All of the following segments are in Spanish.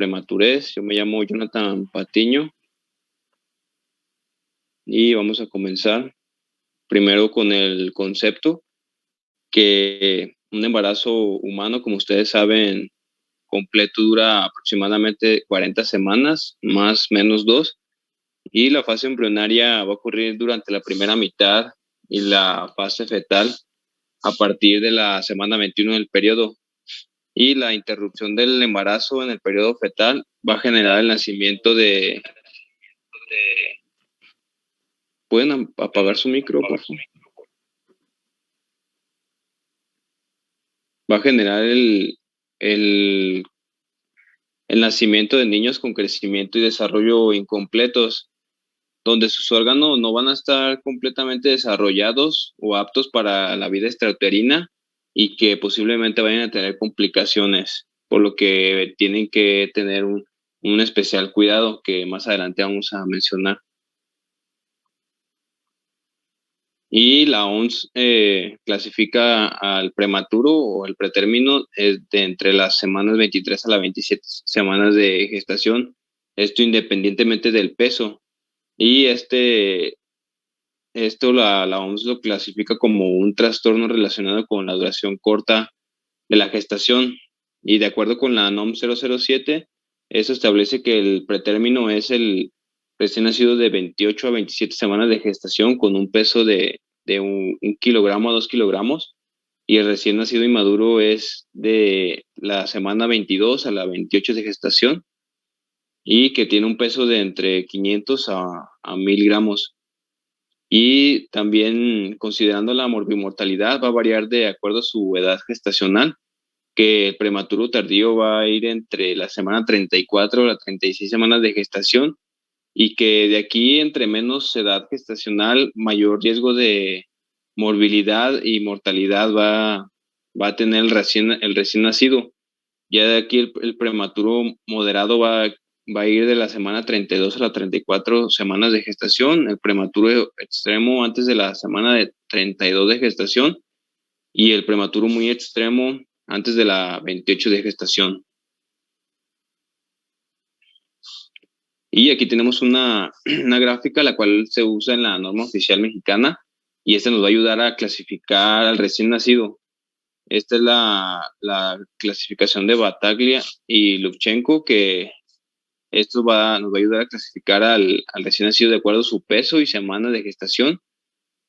prematurez. Yo me llamo Jonathan Patiño y vamos a comenzar primero con el concepto que un embarazo humano, como ustedes saben, completo dura aproximadamente 40 semanas, más o menos 2, y la fase embrionaria va a ocurrir durante la primera mitad y la fase fetal a partir de la semana 21 del periodo. Y la interrupción del embarazo en el periodo fetal va a generar el nacimiento de... ¿Pueden apagar su micro, por favor? Va a generar el nacimiento de niños con crecimiento y desarrollo incompletos, donde sus órganos no van a estar completamente desarrollados o aptos para la vida extrauterina y que posiblemente vayan a tener complicaciones, por lo que tienen que tener un especial cuidado que más adelante vamos a mencionar. Y la OMS clasifica al prematuro o al pretérmino de entre las semanas 23 a las 27 semanas de gestación, esto independientemente del peso. Y esto la OMS lo clasifica como un trastorno relacionado con la duración corta de la gestación. Y de acuerdo con la NOM 007, eso establece que el pretérmino es el recién nacido de 28 a 27 semanas de gestación con un peso de un kilogramo a 2 kilogramos, y el recién nacido inmaduro es de la semana 22 a la 28 de gestación y que tiene un peso de entre 500 a 1000 gramos. Y también considerando la morbimortalidad va a variar de acuerdo a su edad gestacional, que el prematuro tardío va a ir entre la semana 34 a las 36 semanas de gestación, y que de aquí entre menos edad gestacional, mayor riesgo de morbilidad y mortalidad va a tener el recién nacido. Ya de aquí el prematuro moderado va a ir de la semana 32 a las 34 semanas de gestación, el prematuro extremo antes de la semana de 32 de gestación y el prematuro muy extremo antes de la 28 de gestación. Y aquí tenemos una gráfica la cual se usa en la norma oficial mexicana, y esta nos va a ayudar a clasificar al recién nacido. Esta es la clasificación de Bataglia y Lubchenco, que esto nos va a ayudar a clasificar al recién nacido de acuerdo a su peso y semana de gestación,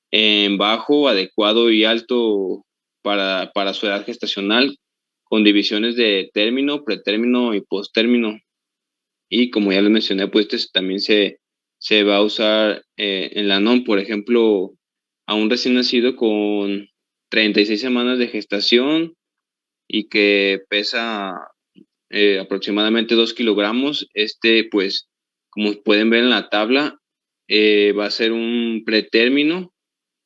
en bajo, adecuado y alto para su edad gestacional, con divisiones de término, pretérmino y posttérmino. Y como ya les mencioné, pues también se va a usar en la NOM, por ejemplo, a un recién nacido con 36 semanas de gestación y que pesa aproximadamente 2 kilogramos. Pues, como pueden ver en la tabla, va a ser un pretérmino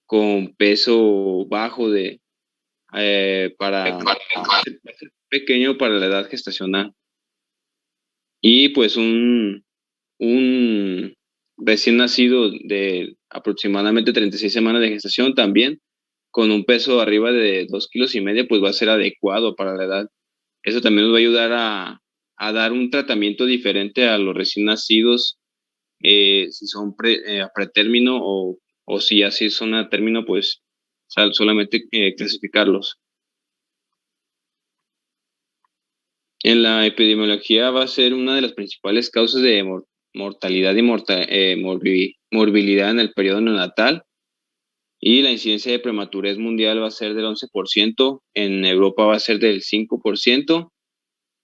con peso bajo para ser pequeño para la edad gestacional. Y pues un recién nacido de aproximadamente 36 semanas de gestación también, con un peso arriba de 2,5 kilos, pues va a ser adecuado para la edad. Eso también nos va a ayudar a dar un tratamiento diferente a los recién nacidos, si son a pretérmino o si así son a término, pues solamente clasificarlos. En la epidemiología va a ser una de las principales causas de mortalidad y morbilidad en el periodo neonatal, y la incidencia de prematurez mundial va a ser del 11%, en Europa va a ser del 5%,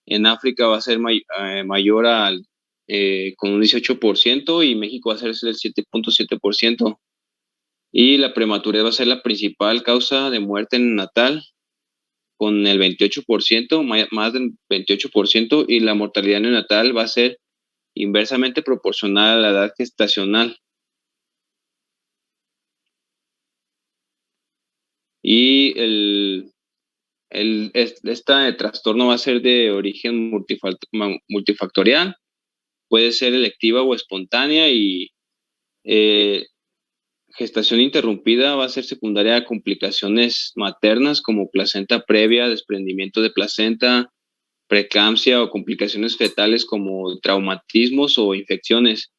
en África va a ser mayor con un 18%, y México va a ser del 7.7%. Y la prematurez va a ser la principal causa de muerte neonatal con el 28%, más del 28%, y la mortalidad neonatal va a ser inversamente proporcional a la edad gestacional. Y este trastorno va a ser de origen multifactorial, puede ser electiva o espontánea, y gestación interrumpida va a ser secundaria a complicaciones maternas como placenta previa, desprendimiento de placenta, preeclampsia o complicaciones fetales como traumatismos o infecciones.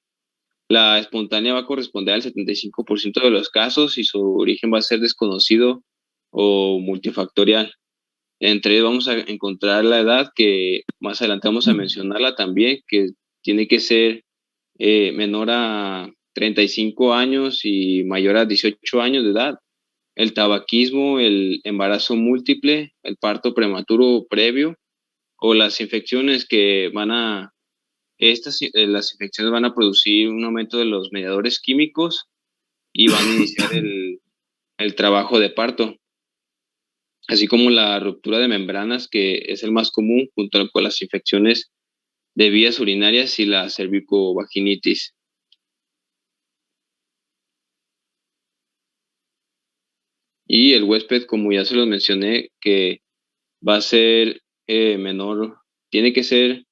La espontánea va a corresponder al 75% de los casos y su origen va a ser desconocido o multifactorial. Entre ellos vamos a encontrar la edad, que más adelante vamos a mencionarla también, que tiene que ser menor a 35 años y mayor a 18 años de edad. El tabaquismo, el embarazo múltiple, el parto prematuro previo o las infecciones que las infecciones van a producir un aumento de los mediadores químicos y van a iniciar el trabajo de parto, así como la ruptura de membranas, que es el más común, junto con las infecciones de vías urinarias y la cervicovaginitis. Y el huésped, como ya se los mencioné, que va a ser menor, tiene que ser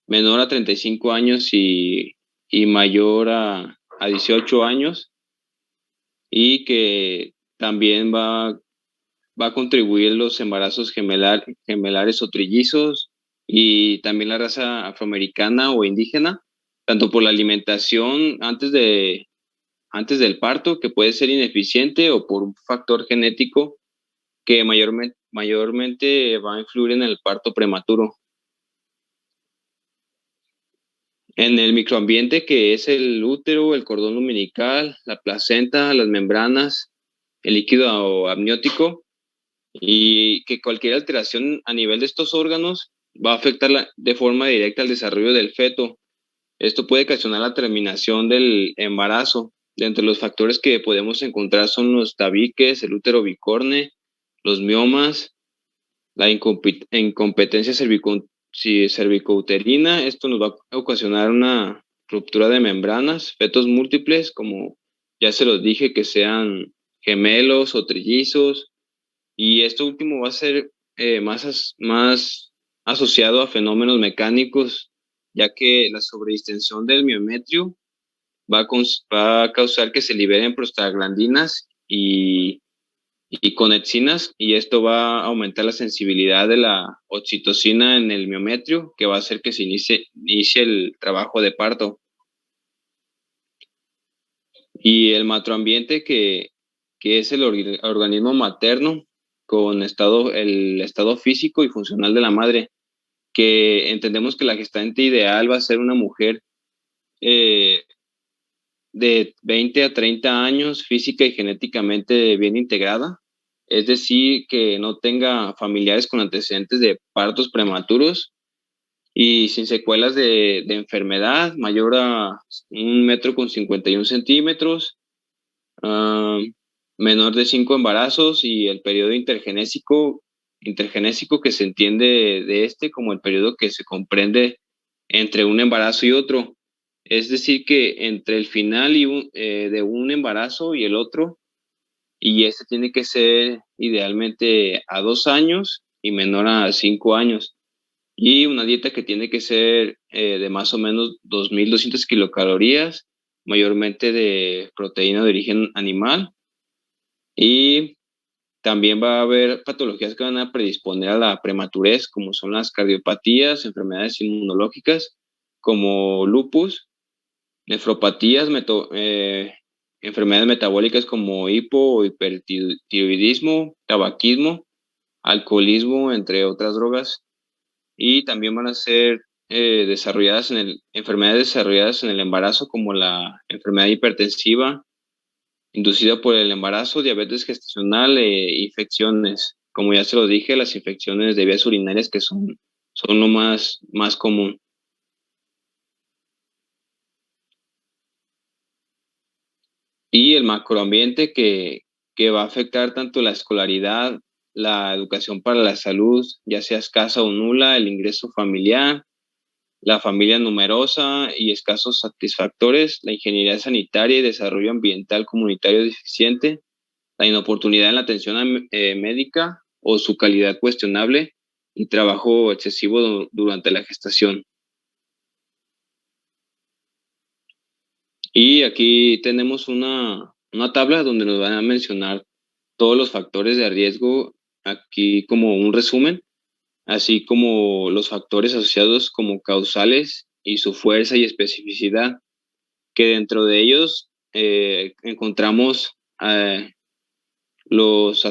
menor a 35 años y mayor a 18 años, y que también va a contribuir los embarazos gemelares o trillizos, y también la raza afroamericana o indígena, tanto por la alimentación antes del parto, que puede ser ineficiente, o por un factor genético que mayormente va a influir en el parto prematuro. En el microambiente, que es el útero, el cordón umbilical, la placenta, las membranas, el líquido amniótico, y que cualquier alteración a nivel de estos órganos va a afectar de forma directa al desarrollo del feto. Esto puede ocasionar la terminación del embarazo. De entre los factores que podemos encontrar son los tabiques, el útero bicorne, los miomas, la incompetencia cervicouterina. Esto nos va a ocasionar una ruptura de membranas, fetos múltiples, como ya se los dije, que sean gemelos o trillizos. Y esto último va a ser más asociado a fenómenos mecánicos, ya que la sobredistensión del miometrio va a causar que se liberen prostaglandinas y conexinas, y esto va a aumentar la sensibilidad de la oxitocina en el miometrio, que va a hacer que se inicie el trabajo de parto. Y el matroambiente, que es el organismo materno con el estado físico y funcional de la madre, que entendemos que la gestante ideal va a ser una mujer eh, de 20 a 30 años, física y genéticamente bien integrada, es decir, que no tenga familiares con antecedentes de partos prematuros y sin secuelas de enfermedad, mayor a 1,51 m, ah, menor de 5 embarazos, y el periodo intergenésico, que se entiende de este como el periodo que se comprende entre un embarazo y otro. Es decir, que entre el final de un embarazo y el otro, y este tiene que ser idealmente a 2 años y menor a 5 años. Y una dieta que tiene que ser de más o menos 2.200 kilocalorías, mayormente de proteína de origen animal. Y también va a haber patologías que van a predisponer a la prematurez, como son las cardiopatías, enfermedades inmunológicas como lupus, nefropatías, enfermedades metabólicas como hipo o hipertiroidismo, tabaquismo, alcoholismo, entre otras drogas. Y también van a ser enfermedades desarrolladas en el embarazo, como la enfermedad hipertensiva inducida por el embarazo, diabetes gestacional e infecciones. Como ya se lo dije, las infecciones de vías urinarias, que son lo más común. Y el macroambiente, que va a afectar tanto la escolaridad, la educación para la salud, ya sea escasa o nula, el ingreso familiar, la familia numerosa y escasos satisfactores, la ingeniería sanitaria y desarrollo ambiental comunitario deficiente, la inoportunidad en la atención médica o su calidad cuestionable, y trabajo excesivo durante la gestación. Y aquí tenemos una tabla donde nos van a mencionar todos los factores de riesgo, aquí como un resumen. así como los factores asociados como causales y su fuerza y especificidad, que dentro de ellos encontramos los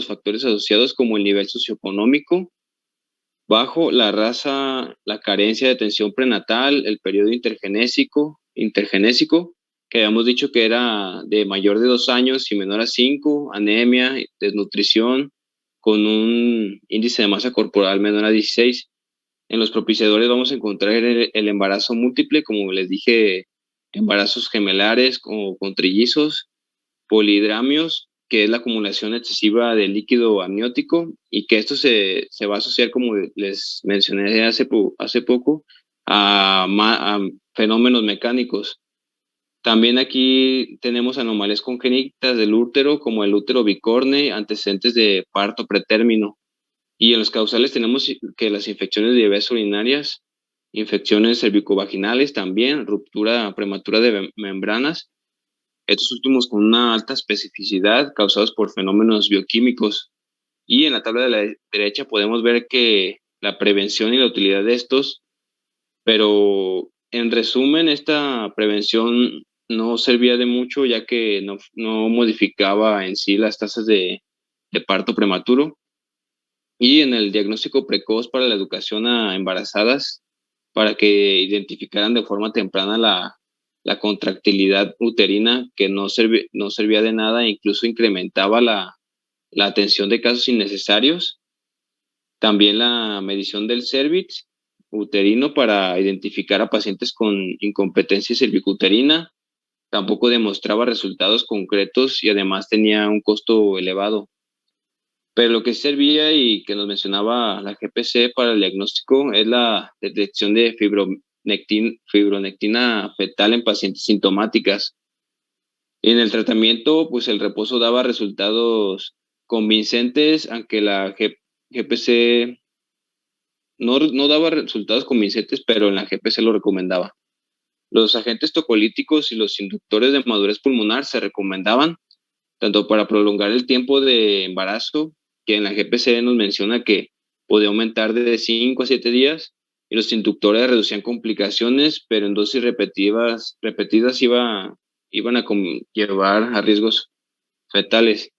factores asociados como el nivel socioeconómico bajo, la raza, la carencia de atención prenatal, el periodo intergenésico, que habíamos dicho que era de mayor de 2 años y menor a 5, anemia, desnutrición, con un índice de masa corporal menor a 16. En los propiciadores vamos a encontrar el embarazo múltiple, como les dije, embarazos gemelares o con trillizos, polidramios, que es la acumulación excesiva de líquido amniótico, y que esto se va a asociar, como les mencioné hace poco, a fenómenos mecánicos. También aquí tenemos anomalías congénitas del útero, como el útero bicorne, antecedentes de parto pretérmino. Y en los causales tenemos que las infecciones de vías urinarias, infecciones cervicovaginales también, ruptura prematura de membranas, estos últimos con una alta especificidad causados por fenómenos bioquímicos. Y en la tabla de la derecha podemos ver que la prevención y la utilidad de estos, pero en resumen, esta prevención no servía de mucho, ya que no modificaba en sí las tasas de parto prematuro. Y en el diagnóstico precoz para la educación a embarazadas, para que identificaran de forma temprana la contractilidad uterina, que no servía de nada e incluso incrementaba la atención de casos innecesarios. También la medición del cervix uterino para identificar a pacientes con incompetencia cervicuterina tampoco demostraba resultados concretos y además tenía un costo elevado. Pero lo que servía y que nos mencionaba la GPC para el diagnóstico es la detección de fibronectina fetal en pacientes sintomáticas. Y en el tratamiento, pues el reposo daba resultados convincentes, aunque la GPC no daba resultados convincentes, pero en la GPC lo recomendaba. Los agentes tocolíticos y los inductores de madurez pulmonar se recomendaban tanto para prolongar el tiempo de embarazo, que en la GPC nos menciona que podía aumentar de 5 a 7 días, y los inductores reducían complicaciones, pero en dosis repetidas iban a llevar a riesgos fetales.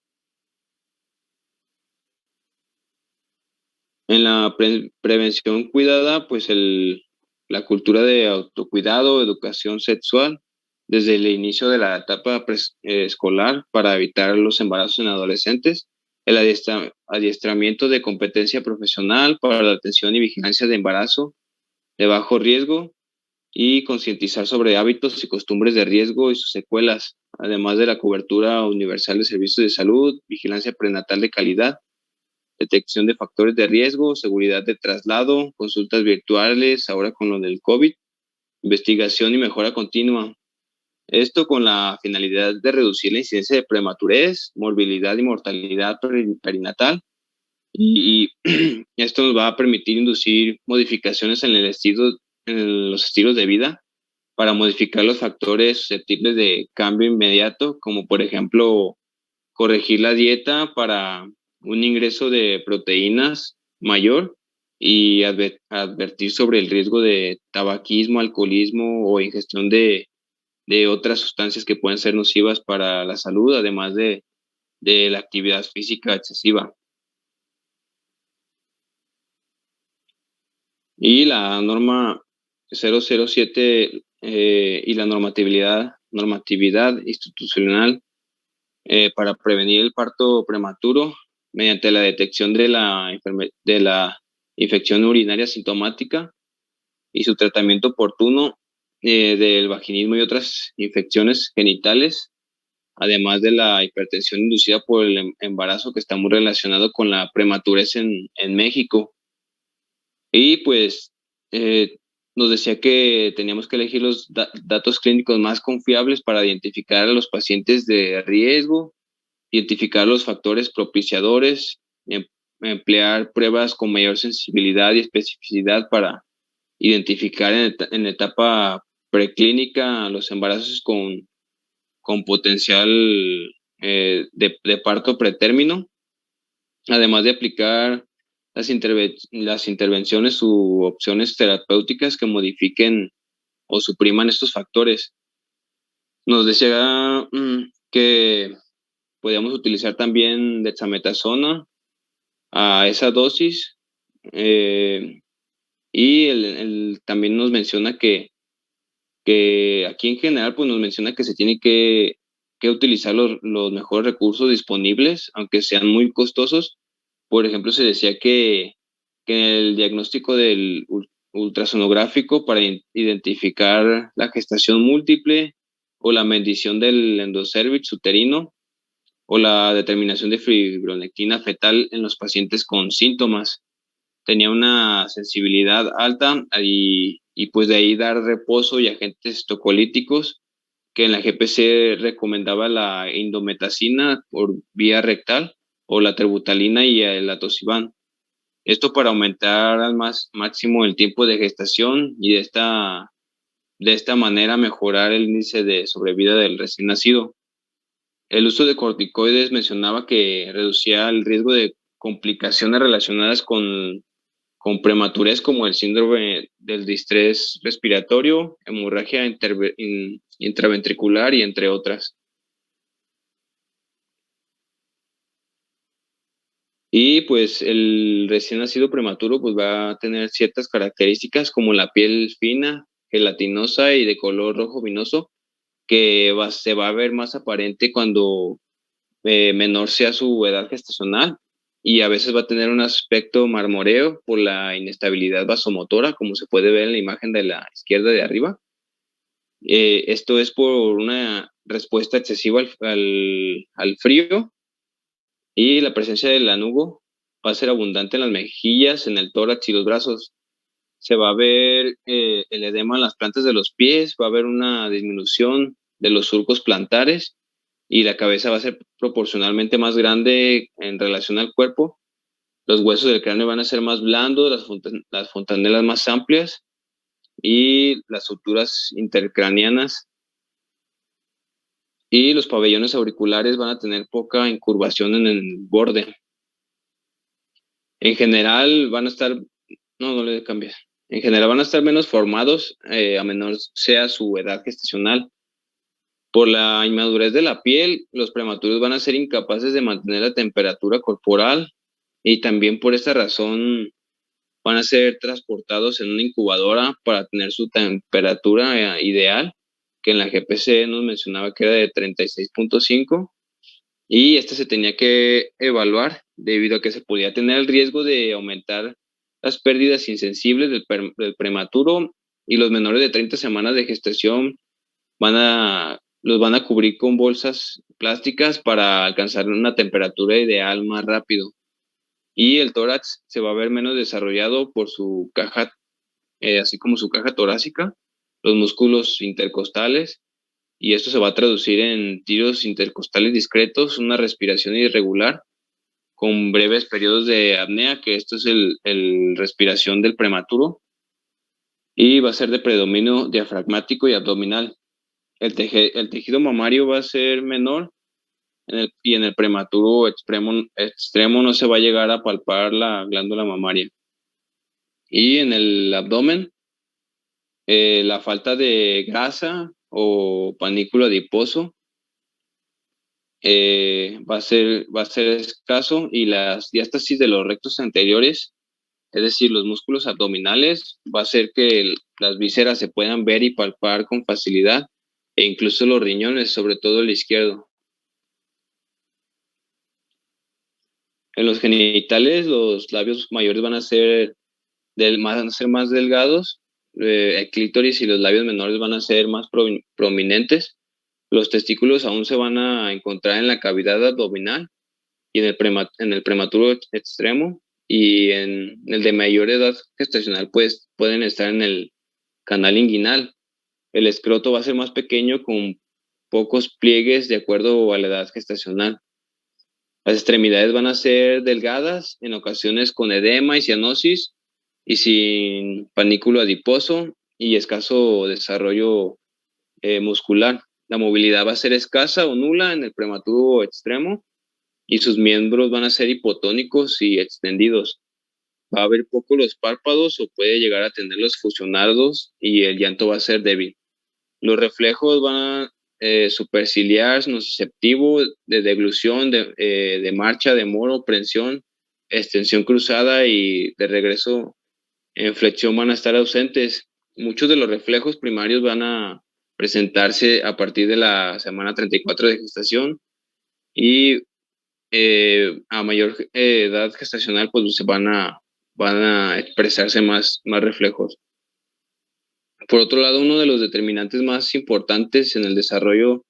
En la prevención cuidada, pues la cultura de autocuidado, educación sexual, desde el inicio de la etapa escolar para evitar los embarazos en adolescentes, el adiestramiento de competencia profesional para la atención y vigilancia de embarazo de bajo riesgo y concientizar sobre hábitos y costumbres de riesgo y sus secuelas, además de la cobertura universal de servicios de salud, vigilancia prenatal de calidad, detección de factores de riesgo, seguridad de traslado, consultas virtuales, ahora con lo del COVID, investigación y mejora continua. Esto con la finalidad de reducir la incidencia de prematurez, morbilidad y mortalidad perinatal. Y esto nos va a permitir inducir modificaciones en los estilos de vida para modificar los factores susceptibles de cambio inmediato, como por ejemplo corregir la dieta para un ingreso de proteínas mayor y advertir sobre el riesgo de tabaquismo, alcoholismo o ingestión de otras sustancias que pueden ser nocivas para la salud, además de la actividad física excesiva. Y la norma 007 y la normatividad institucional para prevenir el parto prematuro mediante la detección de la infección urinaria sintomática y su tratamiento oportuno del vaginismo y otras infecciones genitales, además de la hipertensión inducida por el embarazo, que está muy relacionado con la prematurez en México. Y pues eh, nos decía que teníamos que elegir los datos clínicos más confiables para identificar a los pacientes de riesgo, identificar los factores propiciadores, emplear pruebas con mayor sensibilidad y especificidad para identificar en etapa preclínica los embarazos con potencial de parto pretérmino, además de aplicar las intervenciones u opciones terapéuticas que modifiquen o supriman estos factores. Nos decía que podíamos utilizar también dexametasona a esa dosis, y también nos menciona que aquí en general pues nos menciona que se tiene que utilizar los mejores recursos disponibles, aunque sean muy costosos. Por ejemplo, se decía que el diagnóstico del ultrasonográfico para identificar la gestación múltiple o la medición del endocérvix uterino o la determinación de fibronectina fetal en los pacientes con síntomas tenía una sensibilidad alta y pues de ahí dar reposo y agentes tocolíticos que en la GPC recomendaba la indometacina por vía rectal o la terbutalina y el atosiban. Esto para aumentar al máximo el tiempo de gestación y de esta manera mejorar el índice de sobrevida del recién nacido. El uso de corticoides mencionaba que reducía el riesgo de complicaciones relacionadas con prematurez como el síndrome del distrés respiratorio, hemorragia intraventricular y entre otras. Y pues el recién nacido prematuro pues va a tener ciertas características como la piel fina, gelatinosa y de color rojo vinoso, que se va a ver más aparente cuando menor sea su edad gestacional, y a veces va a tener un aspecto marmoreo por la inestabilidad vasomotora, como se puede ver en la imagen de la izquierda de arriba. Esto es por una respuesta excesiva al frío, y la presencia del lanugo va a ser abundante en las mejillas, en el tórax y los brazos. Se va a ver el edema en las plantas de los pies, va a haber una disminución de los surcos plantares y la cabeza va a ser proporcionalmente más grande en relación al cuerpo. Los huesos del cráneo van a ser más blandos, las fontanelas más amplias y las suturas intercraneanas y los pabellones auriculares van a tener poca incurvación en el borde. En general van a estar, no le cambies. En general van a estar menos formados a menor sea su edad gestacional. Por la inmadurez de la piel, los prematuros van a ser incapaces de mantener la temperatura corporal y también por esta razón van a ser transportados en una incubadora para tener su temperatura ideal, que en la GPC nos mencionaba que era de 36.5, y esta se tenía que evaluar debido a que se podía tener el riesgo de aumentar las pérdidas insensibles del prematuro, y los menores de 30 semanas de gestación los van a cubrir con bolsas plásticas para alcanzar una temperatura ideal más rápido. Y el tórax se va a ver menos desarrollado por su caja, así como su caja torácica, los músculos intercostales, y esto se va a traducir en tiros intercostales discretos, una respiración irregular, con breves periodos de apnea, que esto es el respiración del prematuro, y va a ser de predominio diafragmático y abdominal. El tejido mamario va a ser menor y en el prematuro extremo no se va a llegar a palpar la glándula mamaria. Y en el abdomen, la falta de grasa o panículo adiposo va a ser escaso, y las diástasis de los rectos anteriores, es decir, los músculos abdominales, va a hacer que las vísceras se puedan ver y palpar con facilidad, e incluso los riñones, sobre todo el izquierdo. En los genitales, los labios mayores van a ser más delgados, el clítoris y los labios menores van a ser más prominentes. Los testículos aún se van a encontrar en la cavidad abdominal y en el prematuro extremo, y en el de mayor edad gestacional pues pueden estar en el canal inguinal. El escroto va a ser más pequeño con pocos pliegues de acuerdo a la edad gestacional. Las extremidades van a ser delgadas, en ocasiones con edema y cianosis y sin panículo adiposo y escaso desarrollo muscular. La movilidad va a ser escasa o nula en el prematuro extremo, y sus miembros van a ser hipotónicos y extendidos. va a abrir poco los párpados o puede llegar a tenerlos fusionados y el llanto va a ser débil. Los reflejos van a superciliar, nociceptivo, de deglución, de marcha, de moro, prensión, extensión cruzada y de regreso en flexión van a estar ausentes. Muchos de los reflejos primarios van a presentarse a partir de la semana 34 de gestación y a mayor edad gestacional pues van a expresarse más reflejos. Por otro lado, uno de los determinantes más importantes en el desarrollo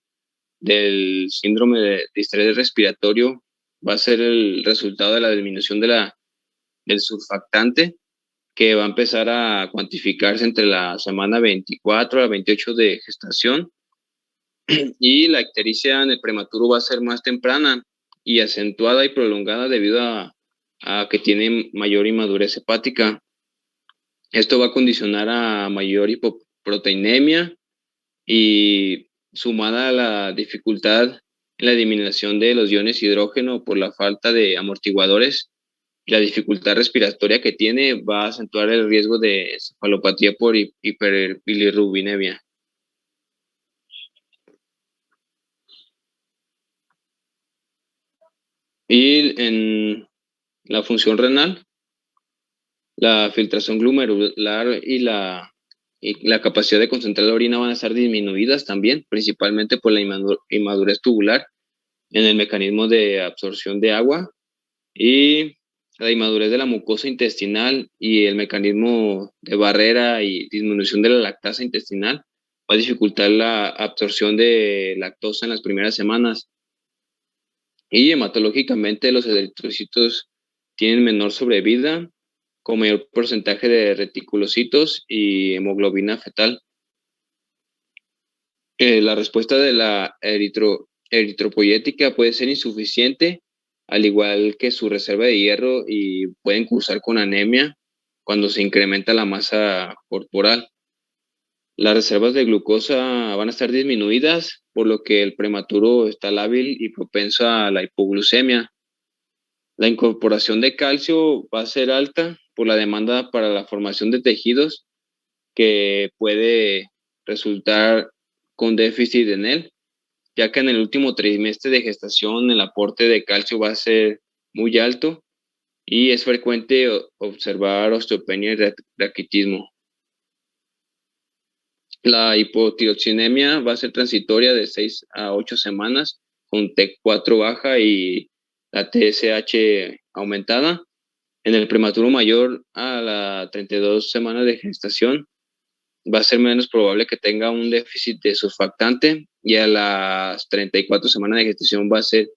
del síndrome de distrés respiratorio va a ser el resultado de la disminución del surfactante, que va a empezar a cuantificarse entre la semana 24 a 28 de gestación, y la ictericia en el prematuro va a ser más temprana y acentuada y prolongada debido a que tiene mayor inmadurez hepática. Esto va a condicionar a mayor hipoproteinemia y sumada a la dificultad en la eliminación de los iones hidrógeno por la falta de amortiguadores y la dificultad respiratoria que tiene, va a acentuar el riesgo de cefalopatía por hiperbilirrubinemia. Y en la función renal, la filtración glomerular y la capacidad de concentrar la orina van a estar disminuidas también, principalmente por la inmadurez tubular en el mecanismo de absorción de agua y la inmadurez de la mucosa intestinal y el mecanismo de barrera y disminución de la lactasa intestinal va a dificultar la absorción de lactosa en las primeras semanas. Y hematológicamente los eritrocitos tienen menor sobrevida, con mayor porcentaje de reticulocitos y hemoglobina fetal. La respuesta de la eritropoyética puede ser insuficiente, al igual que su reserva de hierro, y pueden cursar con anemia cuando se incrementa la masa corporal. Las reservas de glucosa van a estar disminuidas, por lo que el prematuro está lábil y propenso a la hipoglucemia. La incorporación de calcio va a ser alta por la demanda para la formación de tejidos, que puede resultar con déficit en él, ya que en el último trimestre de gestación el aporte de calcio va a ser muy alto y es frecuente observar osteopenia y raquitismo. La hipotiroxinemia va a ser transitoria de 6 a 8 semanas con T4 baja y la TSH aumentada. En el prematuro mayor a las 32 semanas de gestación va a ser menos probable que tenga un déficit de surfactante y a las 34 semanas de gestación va a ser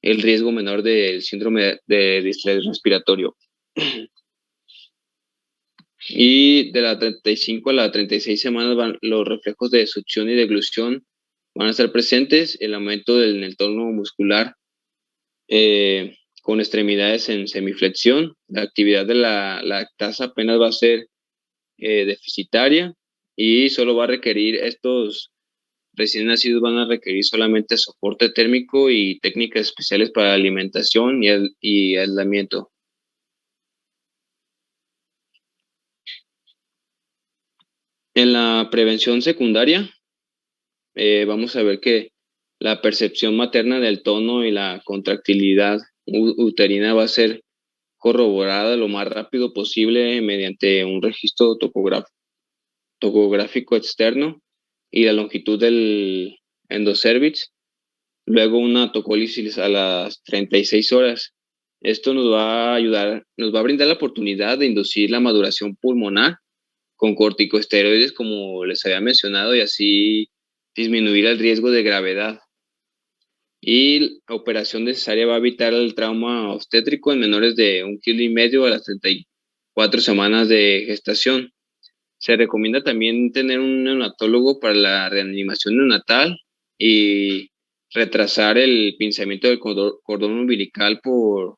el riesgo menor del síndrome de distrés respiratorio. Y de la 35 a la 36 semanas los reflejos de succión y deglución van a estar presentes, el aumento en el tono muscular con extremidades en semiflexión, la actividad de la lactasa apenas va a ser deficitaria y solo va a requerir, estos recién nacidos van a requerir solamente soporte térmico y técnicas especiales para alimentación y aislamiento. En la prevención secundaria, vamos a ver que la percepción materna del tono y la contractilidad uterina va a ser corroborada lo más rápido posible mediante un registro topográfico externo y la longitud del endocervix, luego una tocólisis a las 36 horas. Esto nos va a ayudar, nos va a brindar la oportunidad de inducir la maduración pulmonar con corticosteroides, como les había mencionado, y así disminuir el riesgo de gravedad. Y la operación necesaria va a evitar el trauma obstétrico en menores de 1,5 kg a las 34 semanas de gestación. Se recomienda también tener un neonatólogo para la reanimación neonatal y retrasar el pinzamiento del cordón umbilical por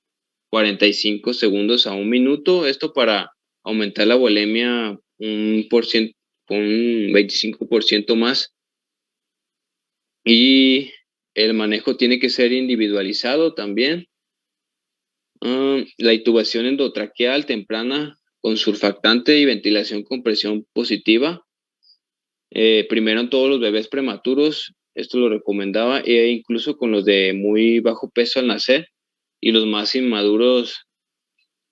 45 segundos a 1 minuto. Esto para aumentar la volemia un 25% más. Y el manejo tiene que ser individualizado también. La intubación endotraqueal temprana con surfactante y ventilación con presión positiva. Primero en todos los bebés prematuros, esto lo recomendaba, e incluso con los de muy bajo peso al nacer, y los más inmaduros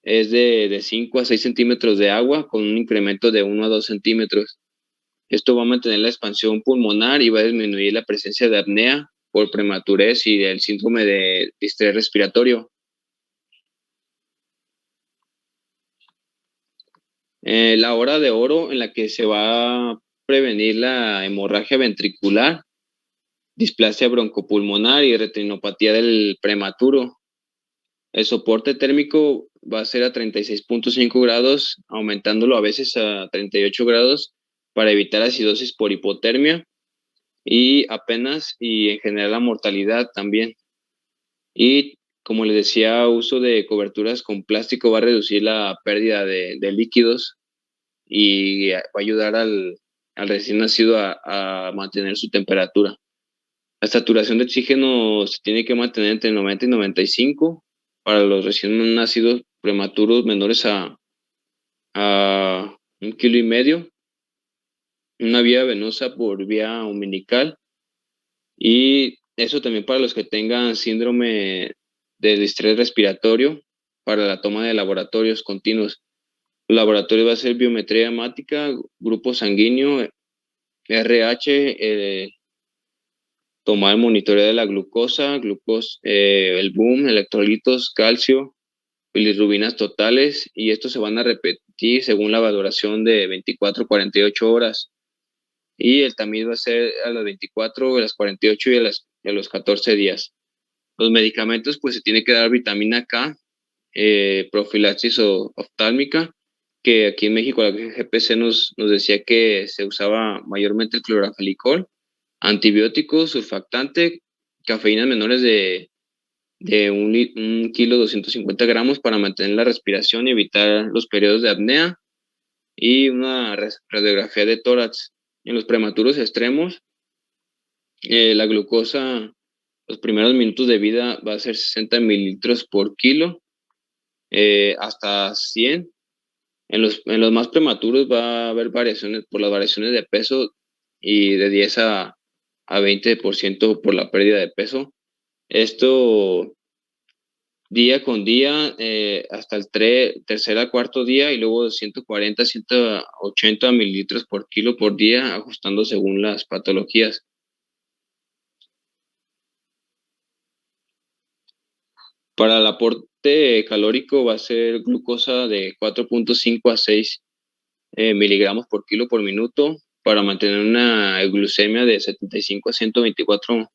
es de 5 a 6 centímetros de agua con un incremento de 1 a 2 centímetros. Esto va a mantener la expansión pulmonar y va a disminuir la presencia de apnea por prematurez y del síndrome de distrés respiratorio. La hora de oro en la que se va a prevenir la hemorragia ventricular, displasia broncopulmonar y retinopatía del prematuro. El soporte térmico va a ser a 36.5 grados, aumentándolo a veces a 38 grados para evitar acidosis por hipotermia y apenas y en general la mortalidad también. Y como les decía, uso de coberturas con plástico va a reducir la pérdida de líquidos y va a ayudar al recién nacido a mantener su temperatura. La saturación de oxígeno se tiene que mantener entre 90 y 95 para los recién nacidos prematuros menores a 1,5 kilos. Una vía venosa por vía umbilical. Y eso también para los que tengan síndrome de distrés respiratorio, para la toma de laboratorios continuos. El laboratorio va a ser biometría hemática, grupo sanguíneo, RH, tomar el monitoreo de la glucosa, el boom, electrolitos, calcio, bilirrubinas totales, y estos se van a repetir según la valoración de 24 a 48 horas. Y el tamiz va a ser a las 24, a las 48 y a los 14 días. Los medicamentos, pues se tiene que dar vitamina K, profilaxis oftálmica, que aquí en México la GPC nos decía que se usaba mayormente el clorafelicol, antibióticos, surfactante, cafeínas menores de 1 kilo 250 gramos para mantener la respiración y evitar los periodos de apnea, y una radiografía de tórax. En los prematuros extremos, la glucosa, los primeros minutos de vida va a ser 60 mililitros por kilo, hasta 100. En los más prematuros va a haber variaciones por las variaciones de peso y de 10 a 20% por la pérdida de peso. Esto día con día, hasta el tercer a cuarto día, y luego 140, 180 mililitros por kilo por día, ajustando según las patologías. Para el aporte calórico va a ser glucosa de 4.5 a 6 miligramos por kilo por minuto, para mantener una glucemia de 75 a 124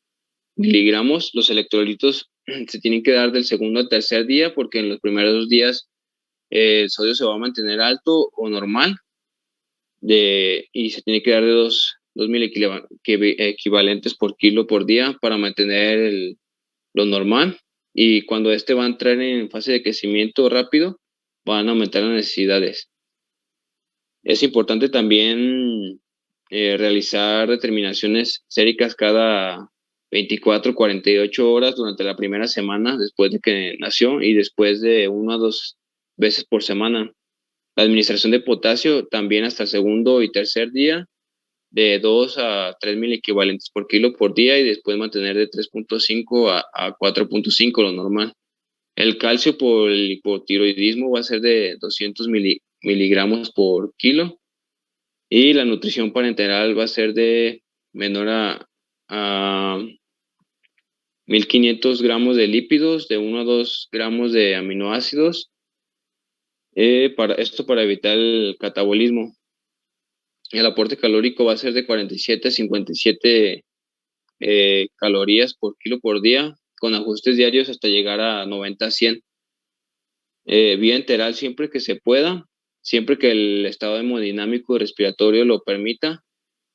miligramos. Los electrolitos se tienen que dar del segundo al tercer día, porque en los primeros 2 días el sodio se va a mantener alto o normal, y se tiene que dar de 2.000 equivalentes por kilo por día para mantener lo normal. Y cuando va a entrar en fase de crecimiento rápido, van a aumentar las necesidades. Es importante también realizar determinaciones séricas cada 24, 48 horas durante la primera semana después de que nació, y después de 1 a 2 veces por semana. La administración de potasio también hasta el segundo y tercer día, de 2 a 3.000 equivalentes por kilo por día, y después mantener de 3.5 a 4.5 lo normal. El calcio por el hipotiroidismo va a ser de 200 miligramos por kilo, y la nutrición parenteral va a ser de menor a 1.500 gramos de lípidos, de 1 a 2 gramos de aminoácidos, para evitar el catabolismo. El aporte calórico va a ser de 47 a 57 calorías por kilo por día, con ajustes diarios hasta llegar a 90 a 100. Vía enteral siempre que se pueda, siempre que el estado hemodinámico y respiratorio lo permita.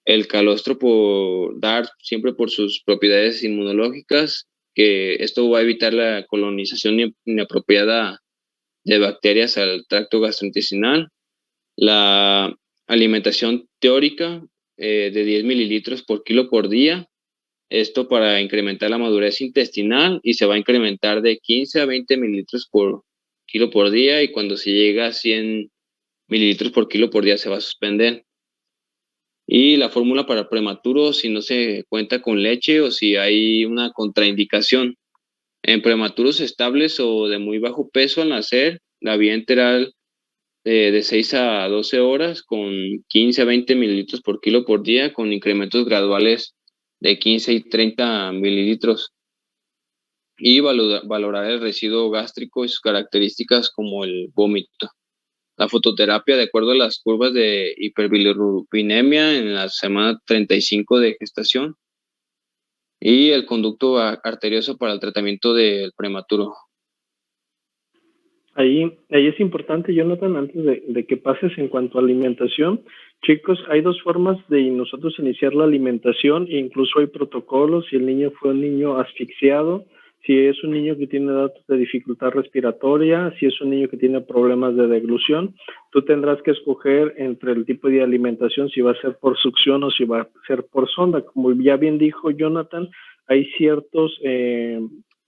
El calostro por dar siempre por sus propiedades inmunológicas, que esto va a evitar la colonización inapropiada de bacterias al tracto gastrointestinal. La alimentación teórica, de 10 mililitros por kilo por día, para incrementar la madurez intestinal, y se va a incrementar de 15 a 20 mililitros kilo por día, y cuando se llega a 100 mililitros por kilo por día se va a suspender. Y la fórmula para prematuros, si no se cuenta con leche o si hay una contraindicación. En prematuros estables o de muy bajo peso al nacer, la vía enteral de 6 a 12 horas con 15 a 20 mililitros por kilo por día, con incrementos graduales de 15 y 30 mililitros. Y valorar el residuo gástrico y sus características como el vómito. La fototerapia, de acuerdo a las curvas de hiperbilirubinemia en la semana 35 de gestación, y el conducto arterioso para el tratamiento del prematuro. Ahí es importante, Jonathan, antes de que pases en cuanto a alimentación, chicos, hay dos formas de nosotros iniciar la alimentación, e incluso hay protocolos. Si el niño fue un niño asfixiado, si es un niño que tiene datos de dificultad respiratoria, si es un niño que tiene problemas de deglución, tú tendrás que escoger entre el tipo de alimentación, si va a ser por succión o si va a ser por sonda. Como ya bien dijo Jonathan, hay ciertos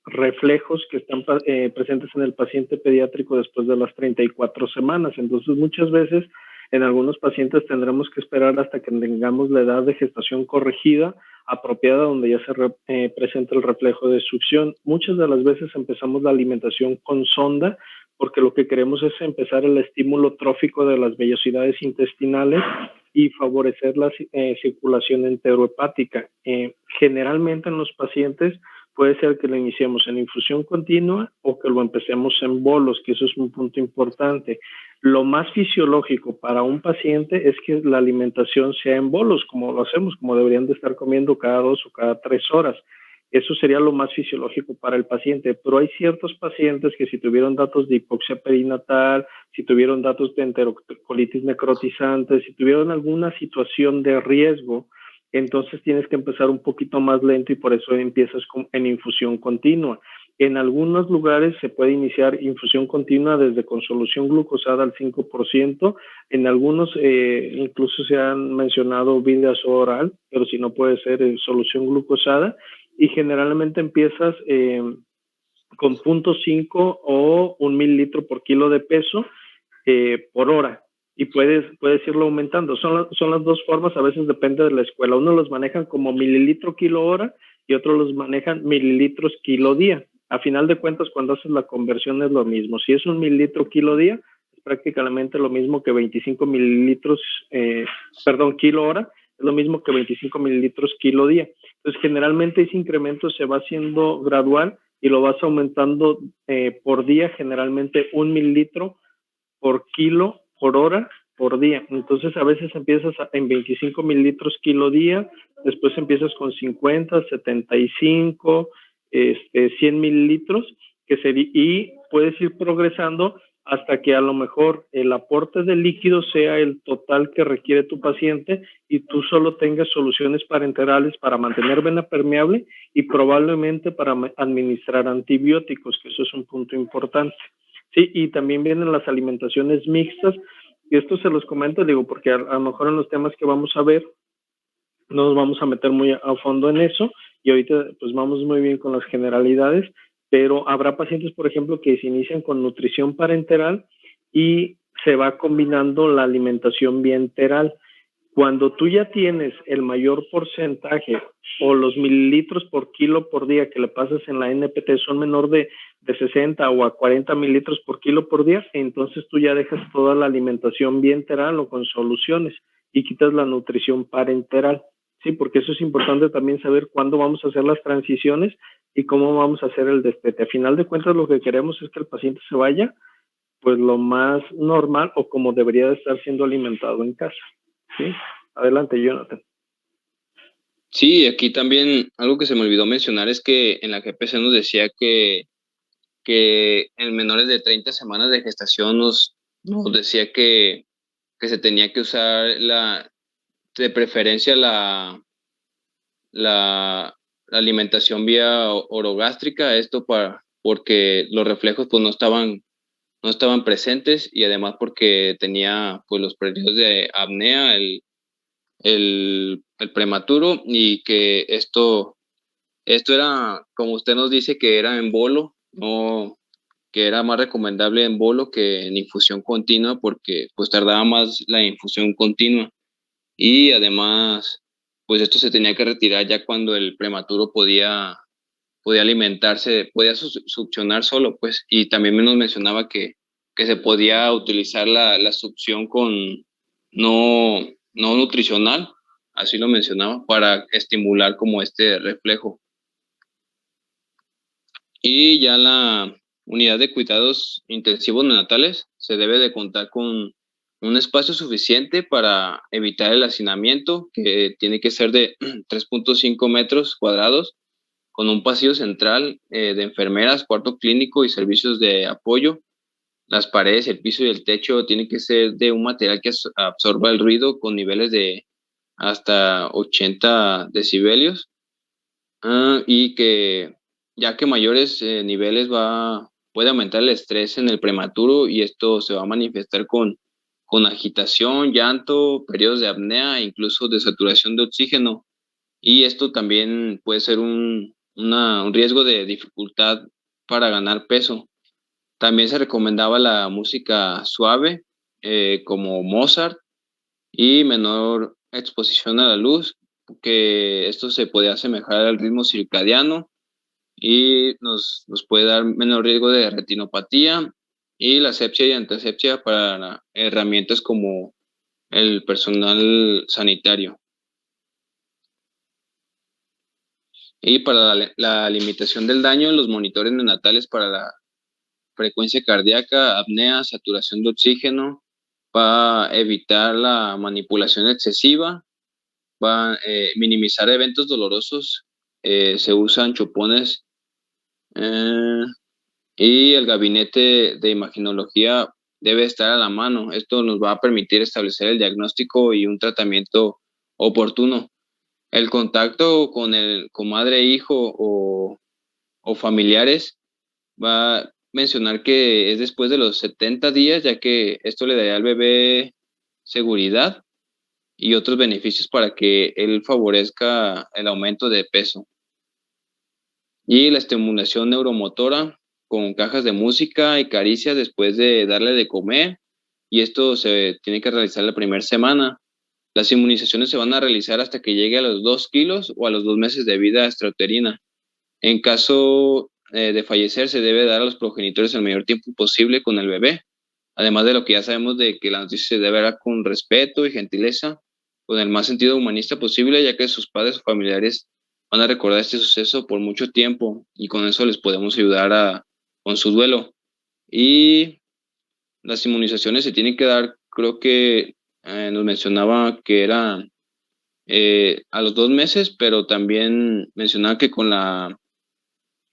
reflejos que están presentes en el paciente pediátrico después de las 34 semanas. Entonces, muchas veces en algunos pacientes tendremos que esperar hasta que tengamos la edad de gestación corregida, apropiada, donde ya se presenta el reflejo de succión. Muchas de las veces empezamos la alimentación con sonda, porque lo que queremos es empezar el estímulo trófico de las vellosidades intestinales y favorecer la circulación enterohepática. Generalmente en los pacientes puede ser que lo iniciemos en infusión continua o que lo empecemos en bolos, que eso es un punto importante. Lo más fisiológico para un paciente es que la alimentación sea en bolos, como lo hacemos, como deberían de estar comiendo cada 2 o cada 3 horas. Eso sería lo más fisiológico para el paciente, pero hay ciertos pacientes que si tuvieron datos de hipoxia perinatal, si tuvieron datos de enterocolitis necrotizante, si tuvieron alguna situación de riesgo, entonces tienes que empezar un poquito más lento y por eso empiezas en infusión continua. En algunos lugares se puede iniciar infusión continua desde con solución glucosada al 5%, en algunos incluso se han mencionado vidazo oral, pero si no puede ser solución glucosada, y generalmente empiezas con 0.5 o 1 mililitro por kilo de peso por hora, y puedes irlo aumentando. Son las dos formas, a veces depende de la escuela. Uno los manejan como mililitro kilo hora y otros los manejan mililitros kilo día. A final de cuentas, cuando haces la conversión es lo mismo. Si es 1 mililitro kilo día, es prácticamente lo mismo que 25 mililitros, kilo hora, es lo mismo que 25 mililitros kilo día. Entonces, generalmente ese incremento se va haciendo gradual y lo vas aumentando por día, generalmente 1 mililitro por kilo por hora por día. Entonces a veces empiezas en 25 mililitros kilo día, después empiezas con 50, 75, 100 mililitros, y puedes ir progresando hasta que a lo mejor el aporte de líquido sea el total que requiere tu paciente y tú solo tengas soluciones parenterales para mantener vena permeable y probablemente para administrar antibióticos, que eso es un punto importante. Sí, y también vienen las alimentaciones mixtas, y esto se los comento, digo, porque a lo mejor en los temas que vamos a ver no nos vamos a meter muy a fondo en eso, y ahorita pues vamos muy bien con las generalidades, pero habrá pacientes, por ejemplo, que se inician con nutrición parenteral y se va combinando la alimentación bienteral. Cuando tú ya tienes el mayor porcentaje o los mililitros por kilo por día que le pasas en la NPT son menor de 60 o a 40 mililitros por kilo por día, entonces tú ya dejas toda la alimentación bienteral o con soluciones y quitas la nutrición parenteral. Sí, porque eso es importante también saber cuándo vamos a hacer las transiciones y cómo vamos a hacer el destete. A final de cuentas, lo que queremos es que el paciente se vaya pues lo más normal o como debería de estar siendo alimentado en casa. ¿Sí? Adelante, Jonathan. Sí, aquí también algo que se me olvidó mencionar es que en la GPC nos decía que en menores de 30 semanas de gestación nos decía que se tenía que usar de preferencia la alimentación vía orogástrica, esto porque los reflejos pues no estaban presentes, y además porque tenía pues los periodos de apnea, el prematuro, y que esto era, como usted nos dice, que era en bolo, no, que era más recomendable en bolo que en infusión continua porque pues tardaba más la infusión continua y además pues esto se tenía que retirar ya cuando el prematuro podía alimentarse, podía succionar solo, pues, y también nos mencionaba que se podía utilizar la succión con no nutricional, así lo mencionaba, para estimular como este reflejo. Y ya la unidad de cuidados intensivos neonatales se debe de contar con un espacio suficiente para evitar el hacinamiento, que tiene que ser de 3.5 metros cuadrados, con un pasillo central de enfermeras, cuarto clínico y servicios de apoyo. Las paredes, el piso y el techo tienen que ser de un material que absorba el ruido con niveles de hasta 80 decibelios. Y que ya que mayores niveles puede aumentar el estrés en el prematuro y esto se va a manifestar con agitación, llanto, periodos de apnea, incluso de saturación de oxígeno. Y esto también puede ser un riesgo de dificultad para ganar peso. También se recomendaba la música suave, como Mozart, y menor exposición a la luz, que esto se puede asemejar al ritmo circadiano y nos puede dar menor riesgo de retinopatía y la asepsia y antisepsia para herramientas como el personal sanitario. Y para la limitación del daño, los monitores neonatales para la frecuencia cardíaca, apnea, saturación de oxígeno, va a evitar la manipulación excesiva, va a minimizar eventos dolorosos, se usan chupones eh, y el gabinete de imaginología debe estar a la mano. Esto nos va a permitir establecer el diagnóstico y un tratamiento oportuno. El contacto con madre, hijo o familiares va a mencionar que es después de los 70 días, ya que esto le daría al bebé seguridad y otros beneficios para que él favorezca el aumento de peso. Y la estimulación neuromotora con cajas de música y caricias después de darle de comer, y esto se tiene que realizar la primera semana. Las inmunizaciones se van a realizar hasta que llegue a los 2 kilos o a los 2 meses de vida extrauterina. En caso de fallecer, se debe dar a los progenitores el mayor tiempo posible con el bebé, además de lo que ya sabemos de que la noticia se debe dar con respeto y gentileza, con el más sentido humanista posible, ya que sus padres o familiares van a recordar este suceso por mucho tiempo y con eso les podemos ayudar con su duelo. Y las inmunizaciones se tienen que dar, creo que nos mencionaba que era a los 2 meses, pero también mencionaba que con la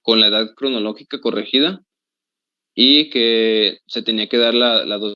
edad cronológica corregida y que se tenía que dar la dosis